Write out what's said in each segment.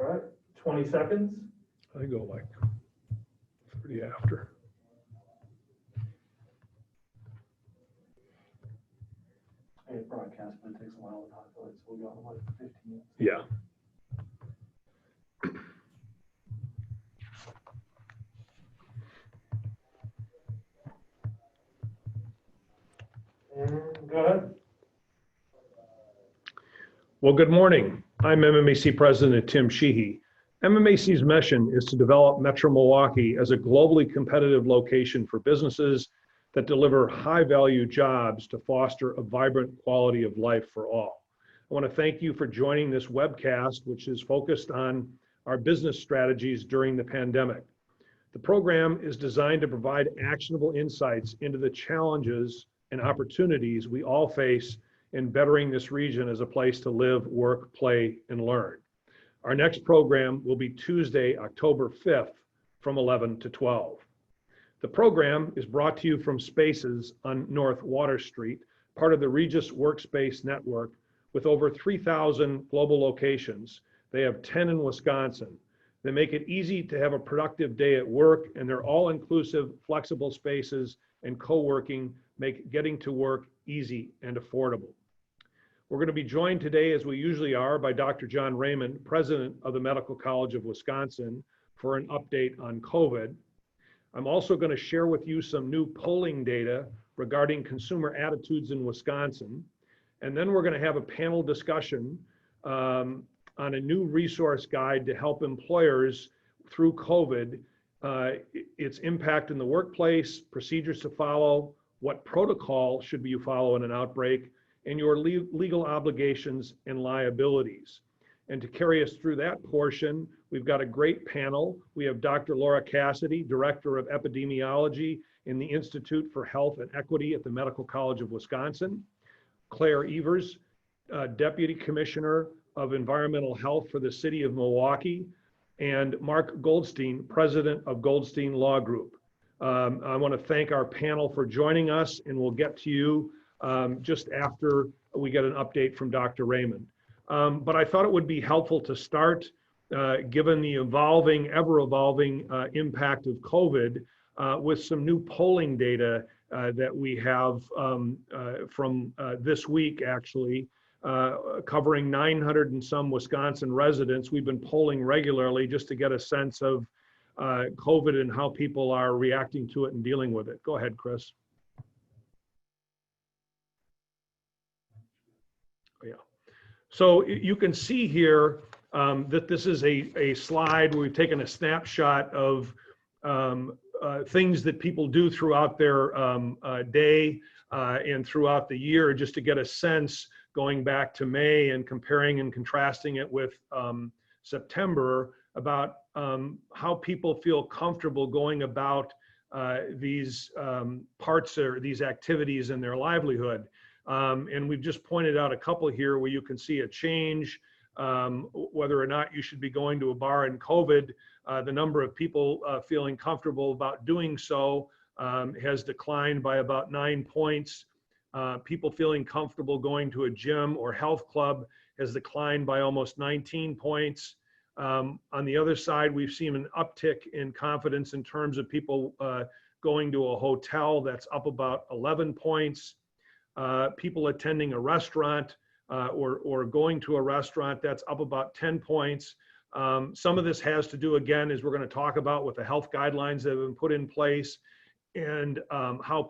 All right, 20 seconds. I go like 30 after. Hey, broadcast, but it takes a while to populate, so we'll go on like 15 minutes. Yeah. And go ahead. Well, good morning. I'm MMAC President Tim Sheehy. MMAC's mission is to develop Metro Milwaukee as a globally competitive location for businesses that deliver high-value jobs to foster a vibrant quality of life for all. I want to thank you for joining this webcast, which is focused on our business strategies during the pandemic. The program is designed to provide actionable insights into the challenges and opportunities we all face in bettering this region as a place to live, work, play, and learn. Our next program will be Tuesday, October 5th from 11 to 12. The program is brought to you from Spaces on North Water Street, part of the Regis Workspace Network with over 3,000 global locations. They have 10 in Wisconsin. They make it easy to have a productive day at work, and they're all-inclusive, flexible spaces, and co-working make getting to work easy and affordable. We're going to be joined today, as we usually are, by Dr. John Raymond, President of the Medical College of Wisconsin, for an update on COVID. I'm also going to share with you some new polling data regarding consumer attitudes in Wisconsin. And then we're going to have a panel discussion on a new resource guide to help employers through COVID, its impact in the workplace, procedures to follow, what protocol should you follow in an outbreak, and your legal obligations and liabilities. And to carry us through that portion, we've got a great panel. We have Dr. Laura Cassidy, Director of Epidemiology in the Institute for Health and Equity at the Medical College of Wisconsin, Claire Evers, Deputy Commissioner of Environmental Health for the City of Milwaukee, and Mark Goldstein, President of Goldstein Law Group. I want to thank our panel for joining us, and we'll get to you just after we get an update from Dr. Raymond. But I thought it would be helpful to start, given the ever-evolving impact of COVID, with some new polling data that we have from this week, actually, covering 900 and some Wisconsin residents. We've been polling regularly just to get a sense of COVID and how people are reacting to it and dealing with it. Go ahead, Chris. Yeah. So you can see here that this is a slide where we've taken a snapshot of things that people do throughout their day and throughout the year, just to get a sense going back to May and comparing and contrasting it with September about how people feel comfortable going about these parts or these activities in their livelihood. And we've just pointed out a couple here where you can see a change, whether or not you should be going to a bar in COVID. The number of people feeling comfortable about doing so has declined by about 9 points. People feeling comfortable going to a gym or health club has declined by almost 19 points. On the other side, we've seen an uptick in confidence in terms of people going to a hotel. That's up about 11 points. People attending a restaurant or going to a restaurant, that's up about 10 points. Some of this has to do, again, as we're going to talk about, with the health guidelines that have been put in place, and how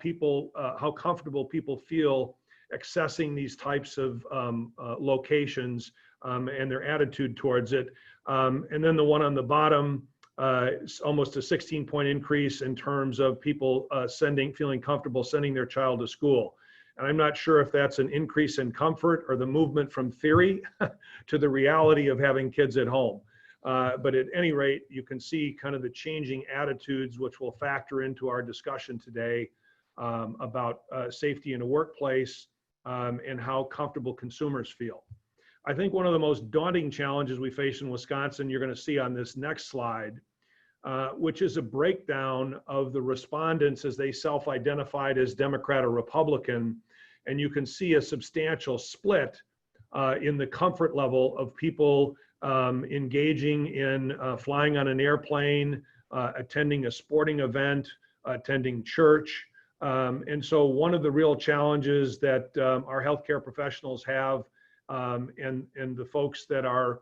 comfortable people feel accessing these types of locations and their attitude towards it. And then the one on the bottom, almost a 16-point increase in terms of people feeling comfortable sending their child to school. And I'm not sure if that's an increase in comfort or the movement from theory to the reality of having kids at home. But at any rate, you can see kind of the changing attitudes, which will factor into our discussion today about safety in a workplace and how comfortable consumers feel. I think one of the most daunting challenges we face in Wisconsin, you're going to see on this next slide, which is a breakdown of the respondents as they self-identified as Democrat or Republican. And you can see a substantial split in the comfort level of people engaging in flying on an airplane, attending a sporting event, attending church. And so one of the real challenges that our healthcare professionals have, and the folks that are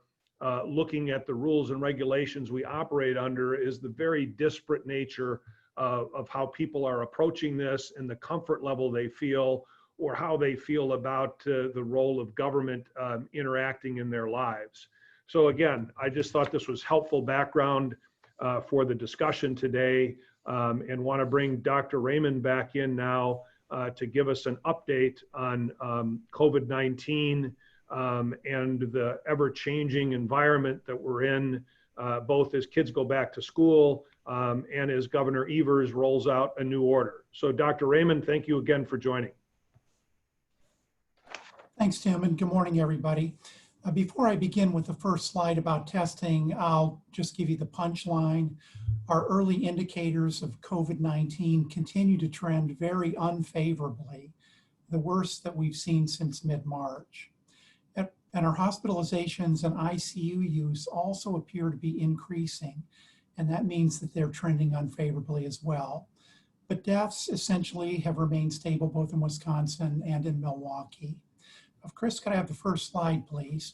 looking at the rules and regulations we operate under, is the very disparate nature of how people are approaching this and the comfort level they feel, or how they feel about the role of government interacting in their lives. So again, I just thought this was helpful background for the discussion today, and want to bring Dr. Raymond back in now to give us an update on COVID-19 and the ever-changing environment that we're in, both as kids go back to school and as Governor Evers rolls out a new order. So Dr. Raymond, thank you again for joining. Thanks, Tim, and good morning, everybody. Before I begin with the first slide about testing, I'll just give you the punchline. Our early indicators of COVID-19 continue to trend very unfavorably, the worst that we've seen since mid-March. And our hospitalizations and ICU use also appear to be increasing, and that means that they're trending unfavorably as well. But deaths essentially have remained stable both in Wisconsin and in Milwaukee. Chris, could I have the first slide, please?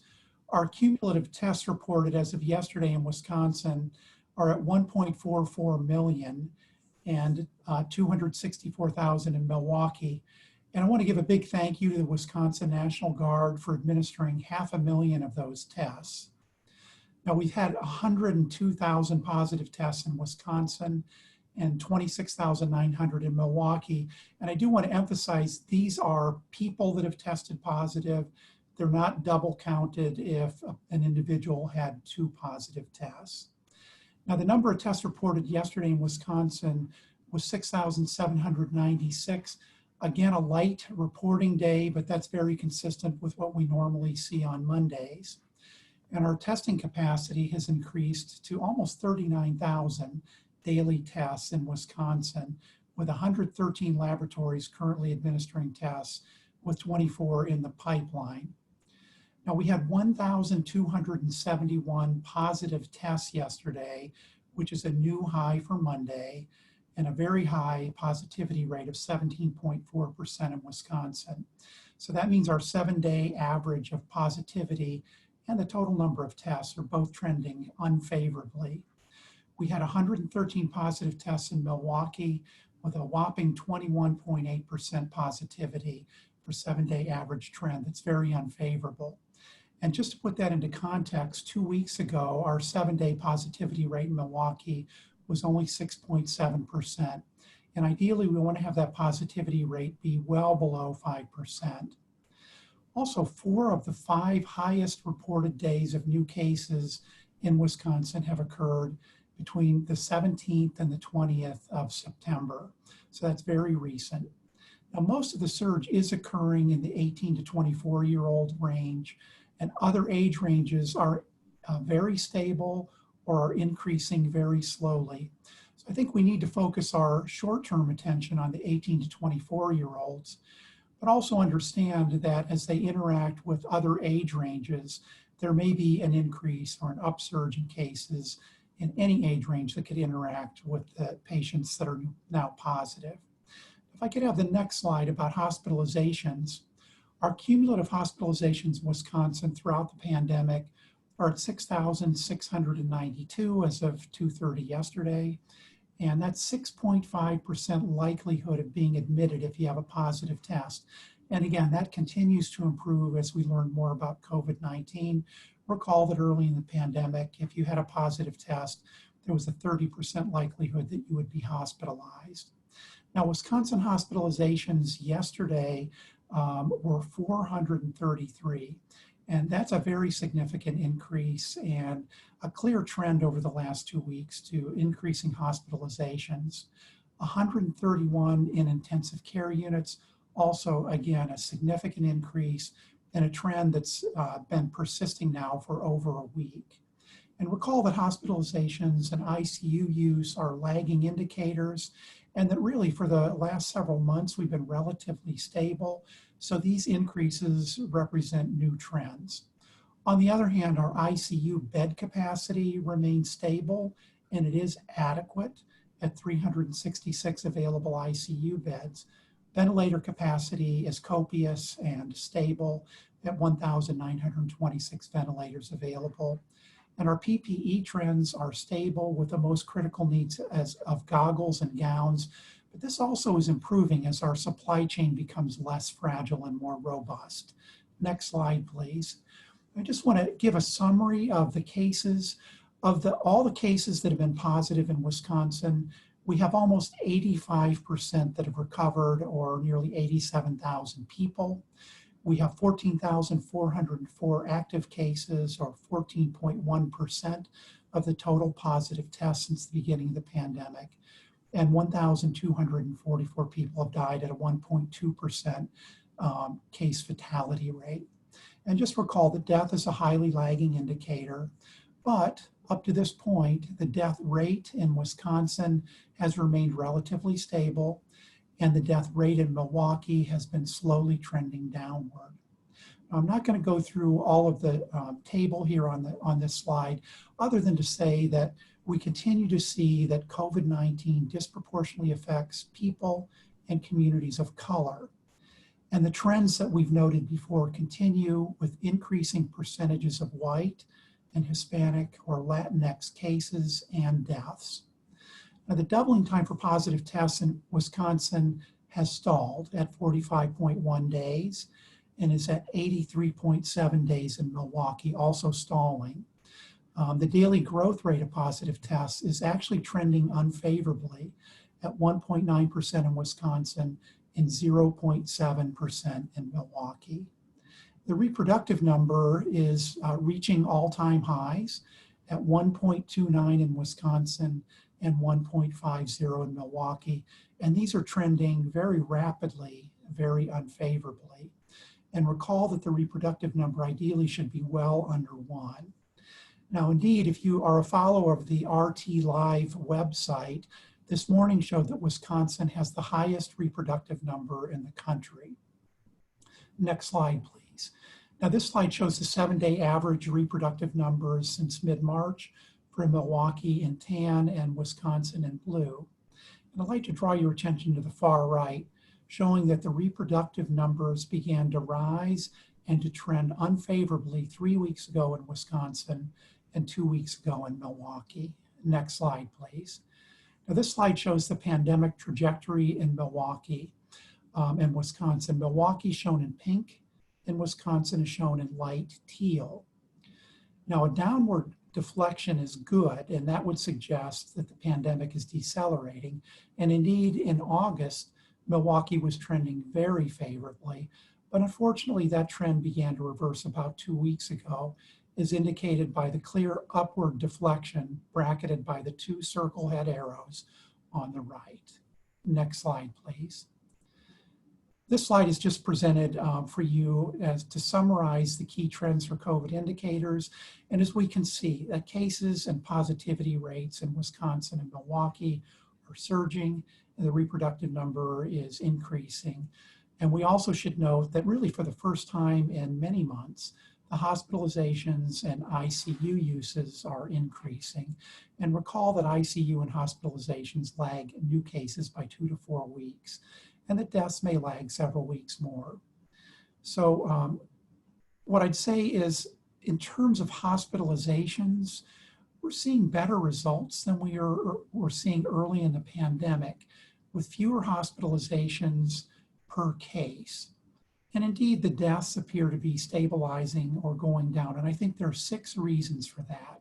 Our cumulative tests reported as of yesterday in Wisconsin are at 1.44 million and 264,000 in Milwaukee. And I want to give a big thank you to the Wisconsin National Guard for administering 500,000 of those tests. Now, we've had 102,000 positive tests in Wisconsin and 26,900 in Milwaukee. And I do want to emphasize these are people that have tested positive. They're not double counted if an individual had 2 positive tests. Now, the number of tests reported yesterday in Wisconsin was 6,796. Again, a light reporting day, but that's very consistent with what we normally see on Mondays. And our testing capacity has increased to almost 39,000 daily tests in Wisconsin, with 113 laboratories currently administering tests, with 24 in the pipeline. Now, we had 1,271 positive tests yesterday, which is a new high for Monday, and a very high positivity rate of 17.4% in Wisconsin. So that means our 7-day average of positivity and the total number of tests are both trending unfavorably. We had 113 positive tests in Milwaukee with a whopping 21.8% positivity for 7-day average trend. That's very unfavorable. And just to put that into context, 2 weeks ago, our 7-day positivity rate in Milwaukee was only 6.7%. And ideally, we want to have that positivity rate be well below 5%. Also, 4 of the 5 highest reported days of new cases in Wisconsin have occurred between the 17th and the 20th of September. So that's very recent. Now, most of the surge is occurring in the 18 to 24-year-old range, and other age ranges are very stable or are increasing very slowly. So I think we need to focus our short-term attention on the 18 to 24-year-olds, but also understand that as they interact with other age ranges, there may be an increase or an upsurge in cases in any age range that could interact with the patients that are now positive. If I could have the next slide about hospitalizations. Our cumulative hospitalizations in Wisconsin throughout the pandemic are at 6,692 as of 2:30 yesterday. And that's 6.5% likelihood of being admitted if you have a positive test. And again, that continues to improve as we learn more about COVID-19. Recall that early in the pandemic, if you had a positive test, there was a 30% likelihood that you would be hospitalized. Now, Wisconsin hospitalizations yesterday were 433, and that's a very significant increase and a clear trend over the last 2 weeks to increasing hospitalizations. 131 in intensive care units, also, again, a significant increase and a trend that's been persisting now for over a week. And recall that hospitalizations and ICU use are lagging indicators, and that really for the last several months we've been relatively stable. So these increases represent new trends. On the other hand, our ICU bed capacity remains stable, and it is adequate at 366 available ICU beds. Ventilator capacity is copious and stable at 1,926 ventilators available. And our PPE trends are stable with the most critical needs of goggles and gowns. But this also is improving as our supply chain becomes less fragile and more robust. Next slide, please. I just want to give a summary of the cases. Of all the cases that have been positive in Wisconsin, we have almost 85% that have recovered, or nearly 87,000 people. We have 14,404 active cases, or 14.1% of the total positive tests since the beginning of the pandemic. And 1,244 people have died at a 1.2% case fatality rate. And just recall that death is a highly lagging indicator, but up to this point, the death rate in Wisconsin has remained relatively stable, and the death rate in Milwaukee has been slowly trending downward. I'm not going to go through all of the table here on this slide, other than to say that we continue to see that COVID-19 disproportionately affects people and communities of color. And the trends that we've noted before continue, with increasing percentages of white and Hispanic or Latinx cases and deaths. Now, the doubling time for positive tests in Wisconsin has stalled at 45.1 days and is at 83.7 days in Milwaukee, also stalling. The daily growth rate of positive tests is actually trending unfavorably at 1.9% in Wisconsin and 0.7% in Milwaukee. The reproductive number is reaching all-time highs at 1.29 in Wisconsin and 1.50 in Milwaukee. And these are trending very rapidly, very unfavorably. And recall that the reproductive number ideally should be well under 1. Now, indeed, if you are a follower of the RT Live website, this morning showed that Wisconsin has the highest reproductive number in the country. Next slide, please. Now, this slide shows the 7-day average reproductive numbers since mid-March for Milwaukee in tan and Wisconsin in blue. And I'd like to draw your attention to the far right, showing that the reproductive numbers began to rise and to trend unfavorably 3 weeks ago in Wisconsin and 2 weeks ago in Milwaukee. Next slide, please. Now, this slide shows the pandemic trajectory in Milwaukee and Wisconsin. Milwaukee shown in pink, and Wisconsin is shown in light teal. Now, a downward deflection is good, and that would suggest that the pandemic is decelerating. And indeed, in August, Milwaukee was trending very favorably, but unfortunately, that trend began to reverse about 2 weeks ago, as indicated by the clear upward deflection bracketed by the 2 circle head arrows on the right. Next slide, please. This slide is just presented for you as to summarize the key trends for COVID indicators. And as we can see, that cases and positivity rates in Wisconsin and Milwaukee are surging, and the reproductive number is increasing. And we also should note that really for the first time in many months, the hospitalizations and ICU uses are increasing. And recall that ICU and hospitalizations lag new cases by 2 to 4 weeks, and that deaths may lag several weeks more. So what I'd say is, in terms of hospitalizations, we're seeing better results than we were seeing early in the pandemic, with fewer hospitalizations per case. And indeed, the deaths appear to be stabilizing or going down. And I think there are 6 reasons for that.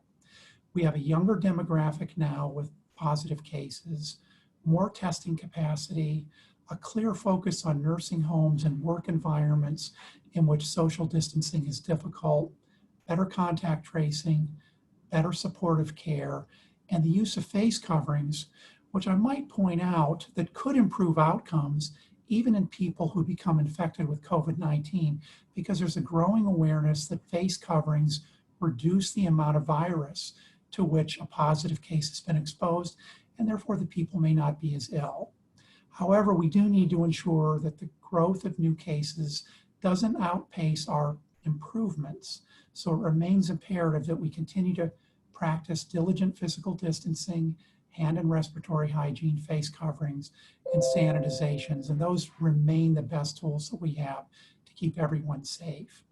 We have a younger demographic now with positive cases, more testing capacity, a clear focus on nursing homes and work environments in which social distancing is difficult, better contact tracing, better supportive care, and the use of face coverings, which I might point out that could improve outcomes even in people who become infected with COVID-19, because there's a growing awareness that face coverings reduce the amount of virus to which a positive case has been exposed, and therefore the people may not be as ill. However, we do need to ensure that the growth of new cases doesn't outpace our improvements. So it remains imperative that we continue to practice diligent physical distancing, hand and respiratory hygiene, face coverings, and sanitizations. And those remain the best tools that we have to keep everyone safe.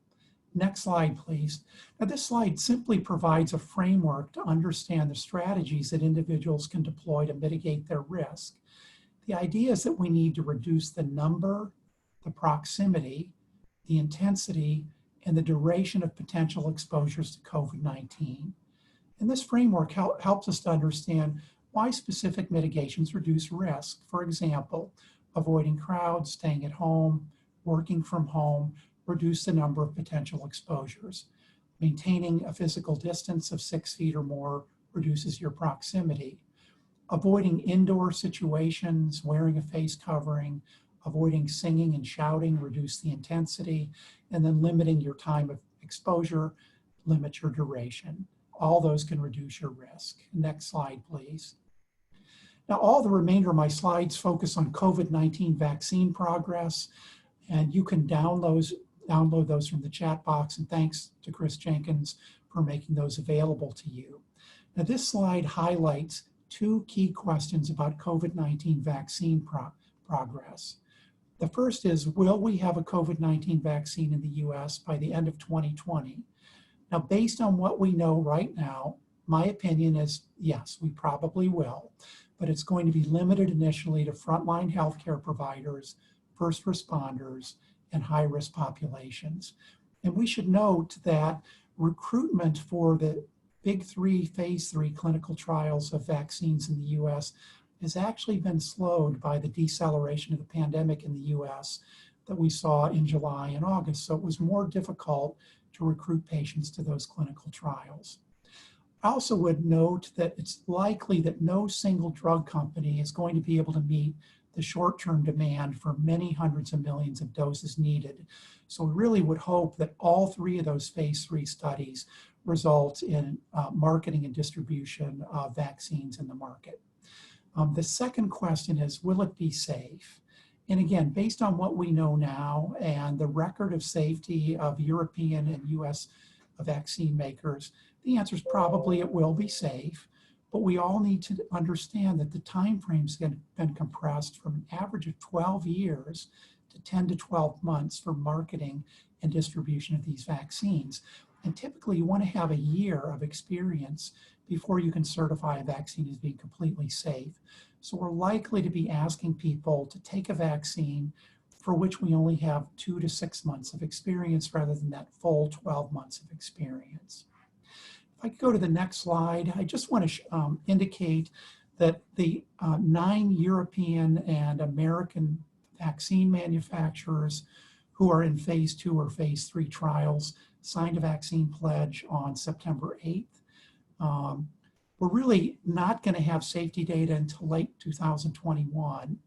Next slide, please. Now, this slide simply provides a framework to understand the strategies that individuals can deploy to mitigate their risk. The idea is that we need to reduce the number, the proximity, the intensity, and the duration of potential exposures to COVID-19. And this framework helps us to understand why specific mitigations reduce risk. For example, avoiding crowds, staying at home, working from home, reduce the number of potential exposures. Maintaining a physical distance of 6 feet or more reduces your proximity. Avoiding indoor situations, wearing a face covering, avoiding singing and shouting, reduce the intensity, and then limiting your time of exposure, limit your duration. All those can reduce your risk. Next slide, please. Now, all the remainder of my slides focus on COVID-19 vaccine progress, and you can download those from the chat box, and thanks to Chris Jenkins for making those available to you. Now, this slide highlights two key questions about COVID-19 vaccine progress. The first is, will we have a COVID-19 vaccine in the US by the end of 2020? Now, based on what we know right now, my opinion is yes, we probably will, but it's going to be limited initially to frontline healthcare providers, first responders, and high-risk populations. And we should note that recruitment for the big three phase 3 clinical trials of vaccines in the US has actually been slowed by the deceleration of the pandemic in the US that we saw in July and August. So it was more difficult to recruit patients to those clinical trials. I also would note that it's likely that no single drug company is going to be able to meet the short-term demand for many hundreds of millions of doses needed. So we really would hope that all three of those phase 3 studies result in marketing and distribution of vaccines in the market. The second question is, will it be safe? And again, based on what we know now and the record of safety of European and US vaccine makers, the answer is probably it will be safe. But we all need to understand that the time frames have been compressed from an average of 12 years to 10 to 12 months for marketing and distribution of these vaccines. And typically you want to have a year of experience before you can certify a vaccine as being completely safe. So we're likely to be asking people to take a vaccine for which we only have 2 to 6 months of experience rather than that full 12 months of experience. If I could go to the next slide, I just want to indicate that the 9 European and American vaccine manufacturers who are in phase 2 or phase 3 trials signed a vaccine pledge on September 8th. We're really not going to have safety data until late 2021.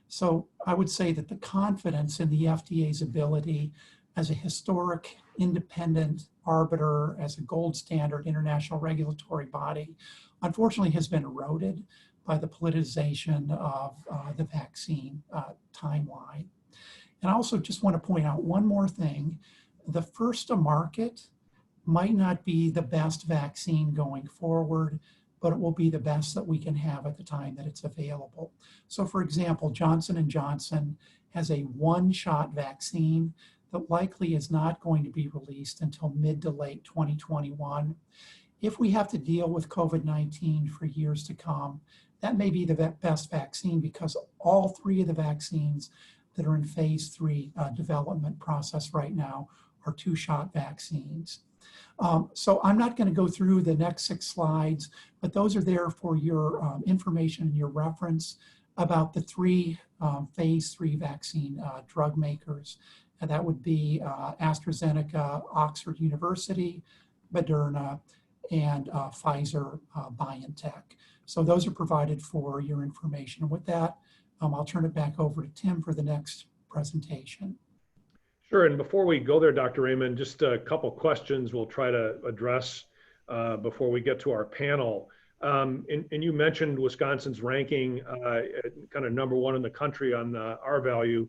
So I would say that the confidence in the FDA's ability as a historic independent arbiter, as a gold standard international regulatory body, unfortunately has been eroded by the politicization of the vaccine timeline. And I also just want to point out one more thing. The first to market might not be the best vaccine going forward, but it will be the best that we can have at the time that it's available. So for example, Johnson & Johnson has a one-shot vaccine that likely is not going to be released until mid to late 2021. If we have to deal with COVID-19 for years to come, that may be the best vaccine because all three of the vaccines that are in phase 3 development process right now are 2-shot vaccines. So I'm not going to go through the next 6 slides, but those are there for your information and your reference about the 3 phase 3 vaccine drug makers. And that would be AstraZeneca, Oxford University, Moderna, and Pfizer BioNTech. So those are provided for your information. And with that, I'll turn it back over to Tim for the next presentation. Sure, and before we go there, Dr. Raymond, just a couple questions we'll try to address before we get to our panel. And you mentioned Wisconsin's ranking kind of #1 in the country on the R value.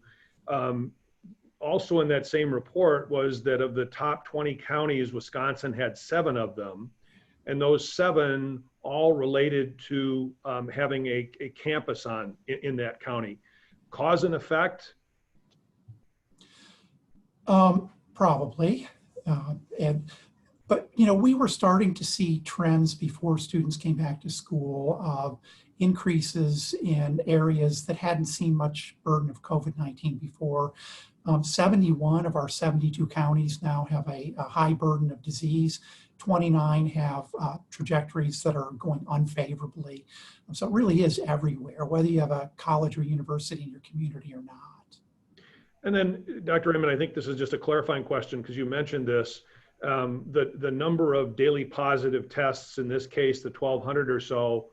also in that same report was that of the top 20 counties, Wisconsin had 7 of them. And those 7 all related to having a campus in that county. Cause and effect? Probably. But we were starting to see trends before students came back to school of increases in areas that hadn't seen much burden of COVID-19 before. 71 of our 72 counties now have a high burden of disease. 29 have trajectories that are going unfavorably. So it really is everywhere, whether you have a college or university in your community or not. And then, Dr. Raymond, I think this is just a clarifying question because you mentioned this. The number of daily positive tests, in this case, the 1,200 or so,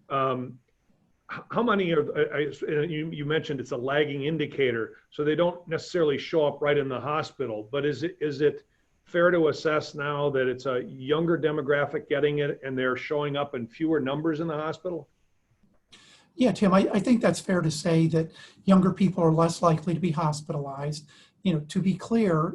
how many are, you mentioned it's a lagging indicator, so they don't necessarily show up right in the hospital, but is it fair to assess now that it's a younger demographic getting it and they're showing up in fewer numbers in the hospital? Yeah, Tim, I think that's fair to say that younger people are less likely to be hospitalized. To be clear,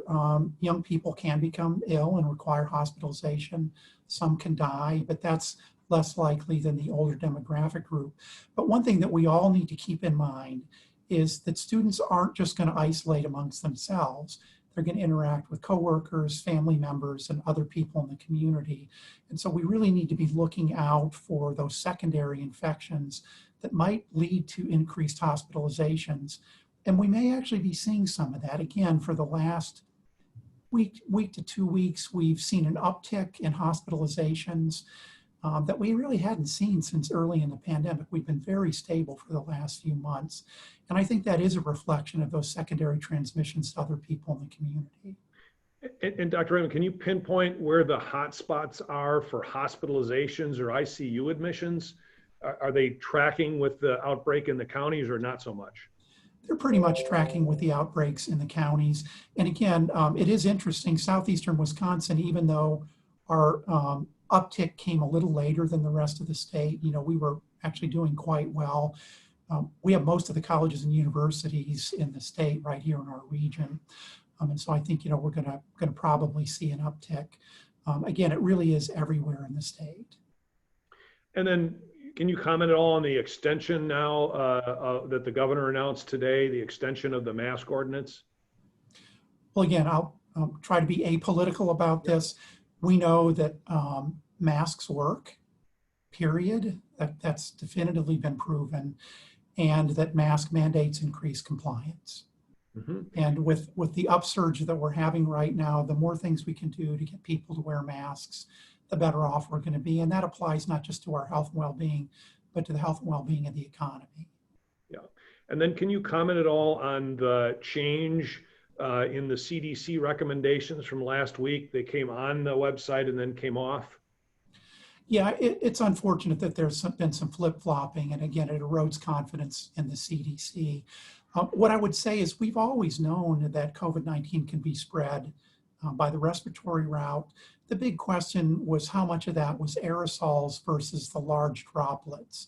young people can become ill and require hospitalization. Some can die, but that's less likely than the older demographic group. But one thing that we all need to keep in mind is that students aren't just going to isolate amongst themselves. They're going to interact with coworkers, family members, and other people in the community. And so we really need to be looking out for those secondary infections that might lead to increased hospitalizations. And we may actually be seeing some of that. Again, for the last week to 2 weeks, we've seen an uptick in hospitalizations that we really hadn't seen since early in the pandemic. We've been very stable for the last few months. And I think that is a reflection of those secondary transmissions to other people in the community. And Dr. Raymond, can you pinpoint where the hot spots are for hospitalizations or ICU admissions? Are they tracking with the outbreak in the counties or not so much? They're pretty much tracking with the outbreaks in the counties. And again, it is interesting, southeastern Wisconsin, even though our uptick came a little later than the rest of the state, we were actually doing quite well. We have most of the colleges and universities in the state right here in our region. And so I think, we're gonna probably see an uptick. Again, it really is everywhere in the state. And then can you comment at all on the extension now that the governor announced today, the extension of the mask ordinance? Well, again, I'll try to be apolitical about this. We know that masks work, period. That's definitively been proven, and that mask mandates increase compliance. Mm-hmm. And with the upsurge that we're having right now, the more things we can do to get people to wear masks, the better off we're going to be. And that applies not just to our health and well-being, but to the health and well-being of the economy. Yeah. And then can you comment at all on the change in the CDC recommendations from last week? They came on the website and then came off. Yeah, it's unfortunate that there's been some flip-flopping, and again, it erodes confidence in the CDC. What I would say is we've always known that COVID-19 can be spread by the respiratory route. The big question was how much of that was aerosols versus the large droplets.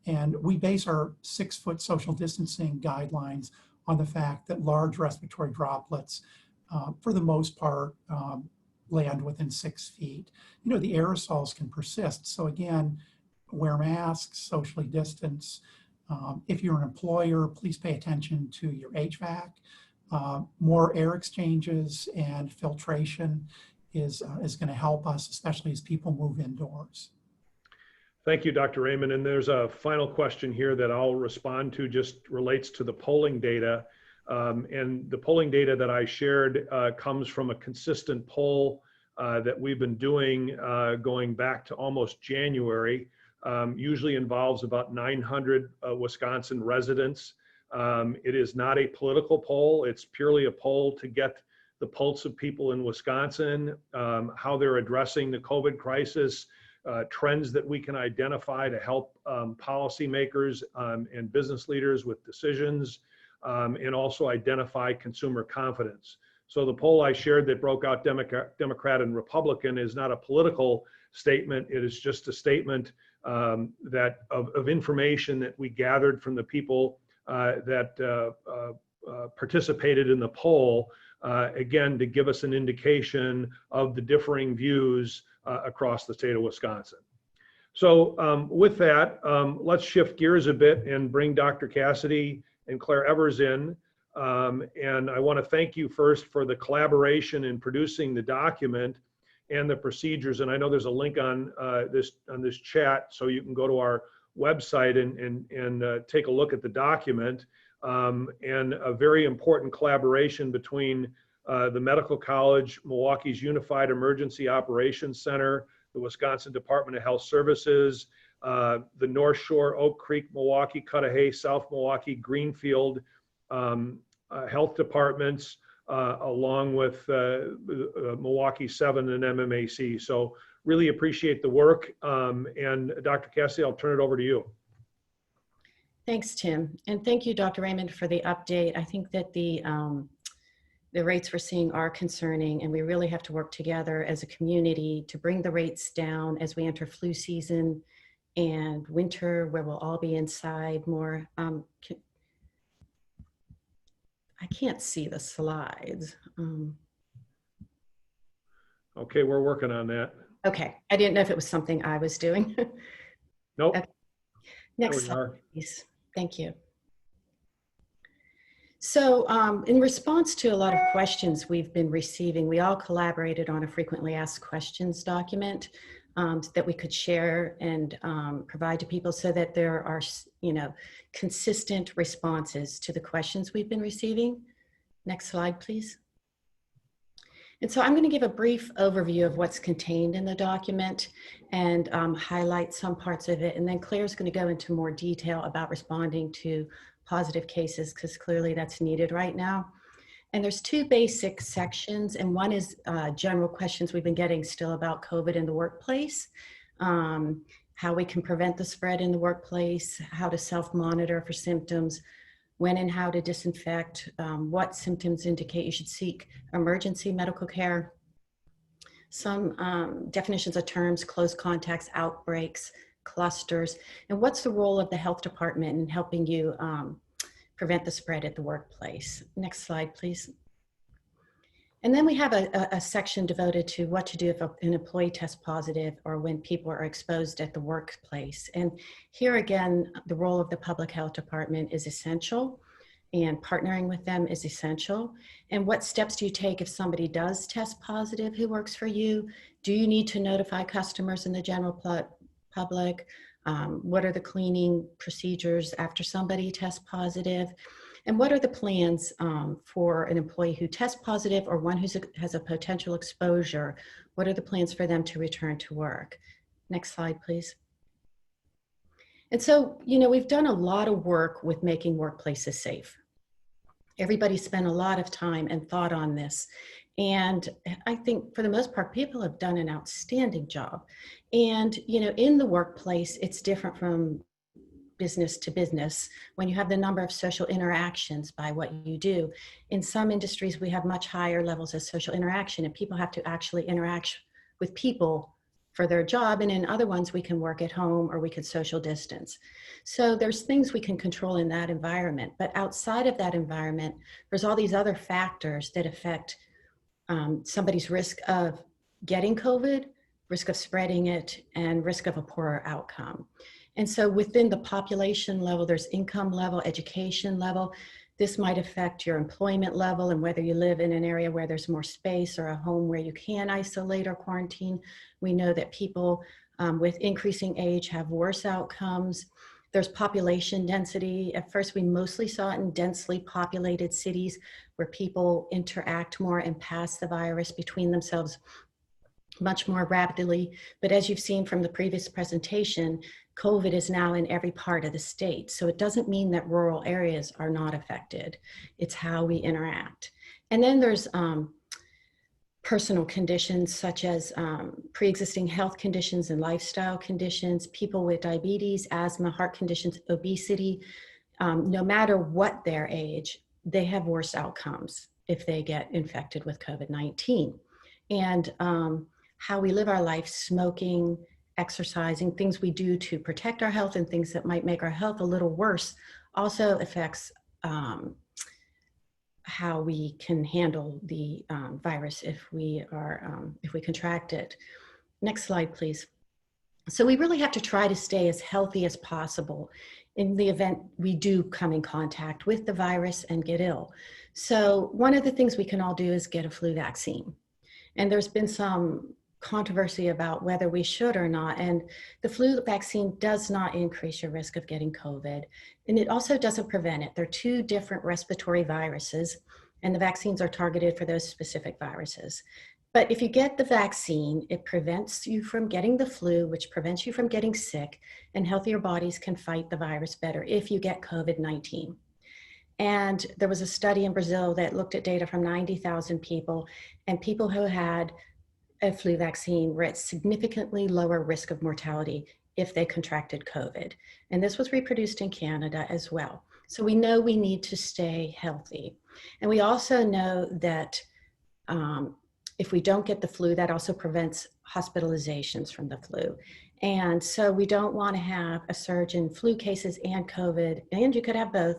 And we base our 6-foot social distancing guidelines on the fact that large respiratory droplets, for the most part, land within 6 feet. The aerosols can persist. So again, wear masks, socially distance. If you're an employer, please pay attention to your HVAC. More air exchanges and filtration is going to help us, especially as people move indoors. Thank you, Dr. Raymond. And there's a final question here that I'll respond to, just relates to the polling data. And the polling data that I shared comes from a consistent poll that we've been doing going back to almost January. Usually involves about 900 Wisconsin residents. It is not a political poll. It's purely a poll to get the pulse of people in Wisconsin, how they're addressing the COVID crisis, trends that we can identify to help policymakers and business leaders with decisions, and also identify consumer confidence. So the poll I shared that broke out Democrat and Republican is not a political statement. It is just a statement of information that we gathered from the people that participated in the poll, again, to give us an indication of the differing views across the state of Wisconsin. So with that, let's shift gears a bit and bring Dr. Cassidy and Claire Evers in. And I want to thank you first for the collaboration in producing the document and the procedures. And I know there's a link on this chat, so you can go to our website and take a look at the document. And a very important collaboration between the Medical College, Milwaukee's Unified Emergency Operations Center, the Wisconsin Department of Health Services, the North Shore, Oak Creek, Milwaukee, Cudahy, South Milwaukee, Greenfield health departments, along with Milwaukee 7 and MMAC. So really appreciate the work. And Dr. Cassidy, I'll turn it over to you. Thanks, Tim. And thank you, Dr. Raymond, for the update. I think that the rates we're seeing are concerning, and we really have to work together as a community to bring the rates down as we enter flu season and winter, where we'll all be inside more. I can't see the slides. Okay, we're working on that. Okay, I didn't know if it was something I was doing. Nope. Okay. Next slide, please. Thank you. So in response to a lot of questions we've been receiving, we all collaborated on a frequently asked questions document that we could share and provide to people so that there are, consistent responses to the questions we've been receiving. Next slide, please. And so I'm going to give a brief overview of what's contained in the document and highlight some parts of it. And then Claire's going to go into more detail about responding to positive cases, because clearly that's needed right now. And there's two basic sections, and one is general questions we've been getting still about COVID in the workplace, how we can prevent the spread in the workplace, how to self-monitor for symptoms, when and how to disinfect, what symptoms indicate you should seek emergency medical care, some definitions of terms, close contacts, outbreaks, clusters, and what's the role of the health department in helping you prevent the spread at the workplace. Next slide, please. And then we have a section devoted to what to do if an employee tests positive or when people are exposed at the workplace. And here again, the role of the public health department is essential, and partnering with them is essential. And what steps do you take if somebody does test positive who works for you? Do you need to notify customers in the general public? What are the cleaning procedures after somebody tests positive? And what are the plans for an employee who tests positive or one who has a potential exposure? What are the plans for them to return to work? Next slide, please. And so, we've done a lot of work with making workplaces safe. Everybody spent a lot of time and thought on this. And I think for the most part, people have done an outstanding job. And, in the workplace, it's different from business to business when you have the number of social interactions by what you do. In some industries, we have much higher levels of social interaction, and people have to actually interact with people for their job. And in other ones, we can work at home or we could social distance. So there's things we can control in that environment. But outside of that environment, there's all these other factors that affect somebody's risk of getting COVID, risk of spreading it, and risk of a poorer outcome. And so within the population level, there's income level, education level. This might affect your employment level and whether you live in an area where there's more space or a home where you can isolate or quarantine. We know that people with increasing age have worse outcomes. There's population density. At first, we mostly saw it in densely populated cities where people interact more and pass the virus between themselves much more rapidly. But as you've seen from the previous presentation, COVID is now in every part of the state. So it doesn't mean that rural areas are not affected. It's how we interact. And then there's personal conditions such as pre-existing health conditions and lifestyle conditions, people with diabetes, asthma, heart conditions, obesity. No matter what their age, they have worse outcomes if they get infected with COVID-19. And how we live our life, smoking, exercising, things we do to protect our health and things that might make our health a little worse also affects how we can handle the virus if we contract it. Next slide, please. So we really have to try to stay as healthy as possible in the event we do come in contact with the virus and get ill. So one of the things we can all do is get a flu vaccine. And there's been some controversy about whether we should or not. And the flu vaccine does not increase your risk of getting COVID. And it also doesn't prevent it. They're two different respiratory viruses, and the vaccines are targeted for those specific viruses. But if you get the vaccine, it prevents you from getting the flu, which prevents you from getting sick, and healthier bodies can fight the virus better if you get COVID-19. And there was a study in Brazil that looked at data from 90,000 people, and people who had a flu vaccine were at significantly lower risk of mortality if they contracted COVID. And this was reproduced in Canada as well. So we know we need to stay healthy. And we also know that if we don't get the flu, that also prevents hospitalizations from the flu. And so we don't want to have a surge in flu cases and COVID, and you could have both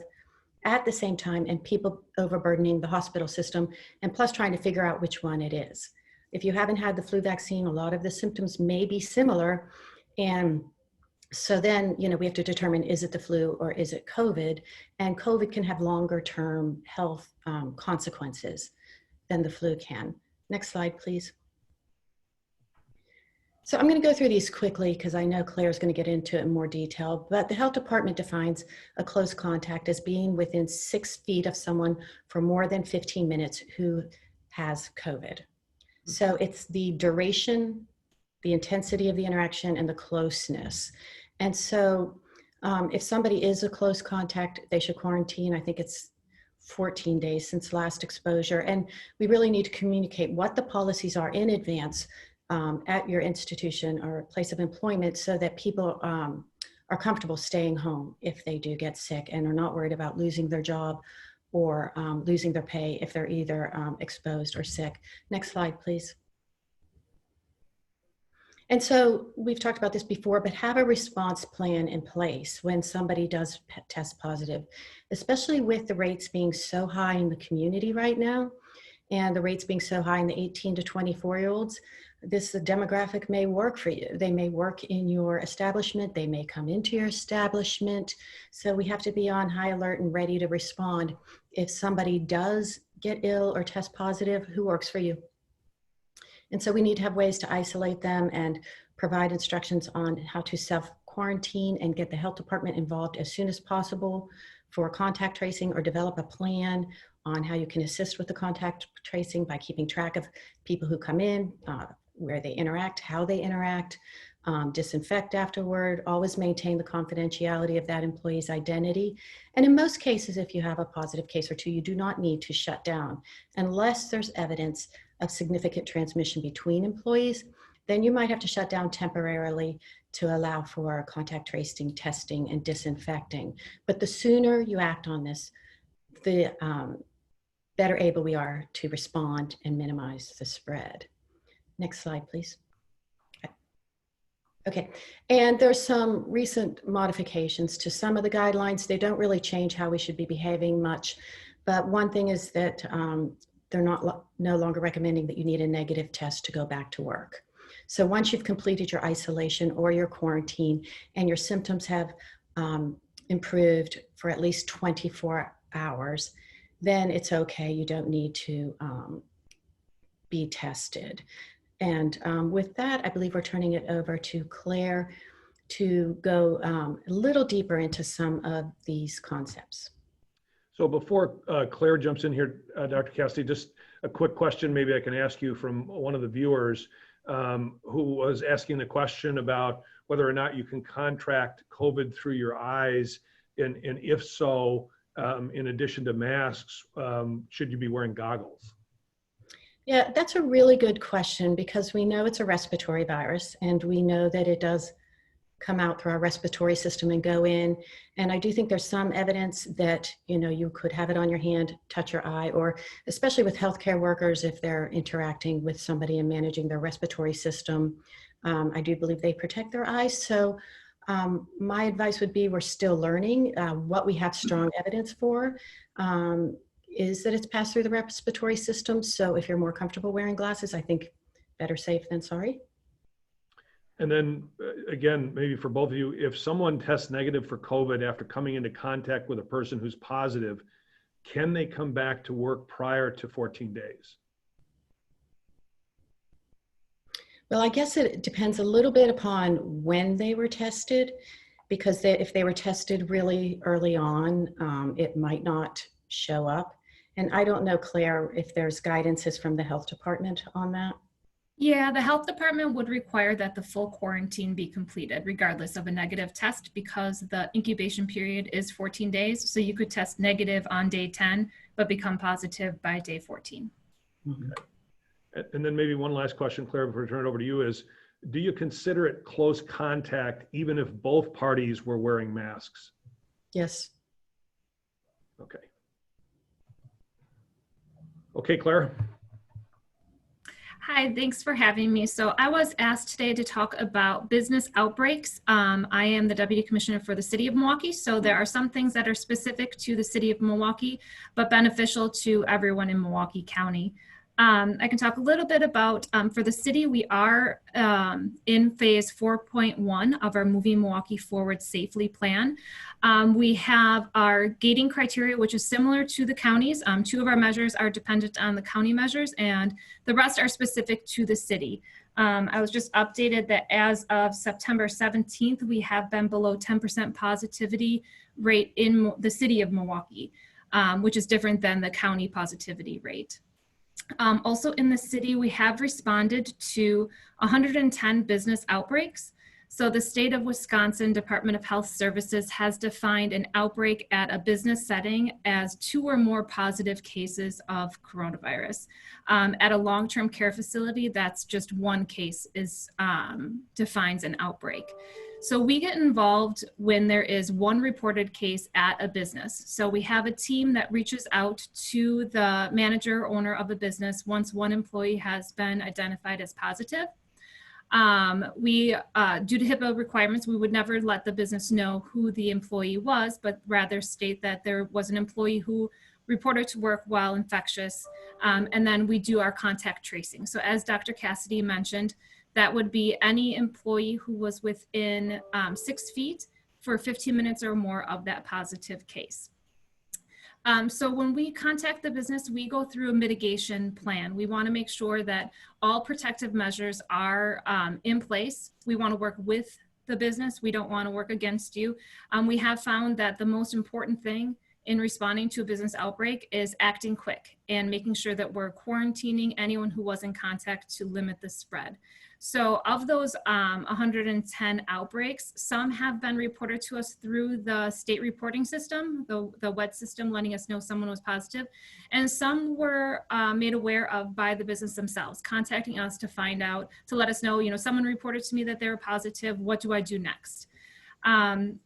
at the same time, and people overburdening the hospital system, and plus trying to figure out which one it is. If you haven't had the flu vaccine, a lot of the symptoms may be similar. And so then, we have to determine, is it the flu or is it COVID? And COVID can have longer term health consequences than the flu can. Next slide, please. So I'm going to go through these quickly because I know Claire's going to get into it in more detail, but the health department defines a close contact as being within 6 feet of someone for more than 15 minutes who has COVID. So it's the duration, the intensity of the interaction, and the closeness. And so if somebody is a close contact, they should quarantine. I think it's 14 days since last exposure. And we really need to communicate what the policies are in advance at your institution or place of employment so that people are comfortable staying home if they do get sick and are not worried about losing their job or losing their pay if they're either exposed or sick. Next slide, please. And so we've talked about this before, but have a response plan in place when somebody does test positive, especially with the rates being so high in the community right now and the rates being so high in the 18 to 24-year-olds. This demographic may work for you. They may work in your establishment. They may come into your establishment. So we have to be on high alert and ready to respond. If somebody does get ill or test positive, who works for you? And so we need to have ways to isolate them and provide instructions on how to self-quarantine and get the health department involved as soon as possible for contact tracing, or develop a plan on how you can assist with the contact tracing by keeping track of people who come in, where they interact, how they interact, disinfect afterward, always maintain the confidentiality of that employee's identity. And in most cases, if you have a positive case or two, you do not need to shut down unless there's evidence of significant transmission between employees. Then you might have to shut down temporarily to allow for contact tracing, testing, and disinfecting. But the sooner you act on this, the better able we are to respond and minimize the spread. Next slide, please. Okay, and there's some recent modifications to some of the guidelines. They don't really change how we should be behaving much, but one thing is that they're no longer recommending that you need a negative test to go back to work. So once you've completed your isolation or your quarantine and your symptoms have improved for at least 24 hours, then it's okay. You don't need to be tested. And with that, I believe we're turning it over to Claire to go a little deeper into some of these concepts. So before Claire jumps in here, Dr. Cassidy, just a quick question maybe I can ask you from one of the viewers who was asking the question about whether or not you can contract COVID through your eyes, and if so, in addition to masks, should you be wearing goggles? Yeah, that's a really good question because we know it's a respiratory virus and we know that it does come out through our respiratory system and go in. And I do think there's some evidence that, you could have it on your hand, touch your eye, or especially with healthcare workers, if they're interacting with somebody and managing their respiratory system, I do believe they protect their eyes. So my advice would be we're still learning what we have strong evidence for. is that it's passed through the respiratory system. So if you're more comfortable wearing glasses, I think better safe than sorry. And then again, maybe for both of you, if someone tests negative for COVID after coming into contact with a person who's positive, can they come back to work prior to 14 days? Well, I guess it depends a little bit upon when they were tested, because if they were tested really early on, it might not show up. And I don't know, Claire, if there's guidances from the health department on that. Yeah, the health department would require that the full quarantine be completed regardless of a negative test, because the incubation period is 14 days. So you could test negative on day 10, but become positive by day 14. Okay. And then maybe one last question, Claire, before I turn it over to you is, do you consider it close contact even if both parties were wearing masks? Yes. Okay. Okay, Claire. Hi, thanks for having me. So I was asked today to talk about business outbreaks. I am the Deputy Commissioner for the City of Milwaukee. So there are some things that are specific to the City of Milwaukee, but beneficial to everyone in Milwaukee County. I can talk a little bit about, for the city, we are in phase 4.1 of our Moving Milwaukee Forward Safely plan. We have our gating criteria, which is similar to the counties. 2 of our measures are dependent on the county measures, and the rest are specific to the city. I was just updated that as of September 17th, we have been below 10% positivity rate in the city of Milwaukee, which is different than the county positivity rate. Also in the city, we have responded to 110 business outbreaks. So the state of Wisconsin Department of Health Services has defined an outbreak at a business setting as 2 or more positive cases of coronavirus. At a long-term care facility, that's just 1 case defines an outbreak. So we get involved when there is 1 reported case at a business. So we have a team that reaches out to the manager or owner of a business once 1 employee has been identified as positive. Due to HIPAA requirements, we would never let the business know who the employee was, but rather state that there was an employee who reported to work while infectious. And then we do our contact tracing. So as Dr. Cassidy mentioned, that would be any employee who was within 6 feet for 15 minutes or more of that positive case. So when we contact the business, we go through a mitigation plan. We want to make sure that all protective measures are in place. We want to work with the business. We don't want to work against you. We have found that the most important thing in responding to a business outbreak is acting quick and making sure that we're quarantining anyone who was in contact to limit the spread. So of those 110 outbreaks, some have been reported to us through the state reporting system, the WED system, letting us know someone was positive, and some were made aware of by the business themselves, contacting us to find out, to let us know, someone reported to me that they were positive, what do I do next?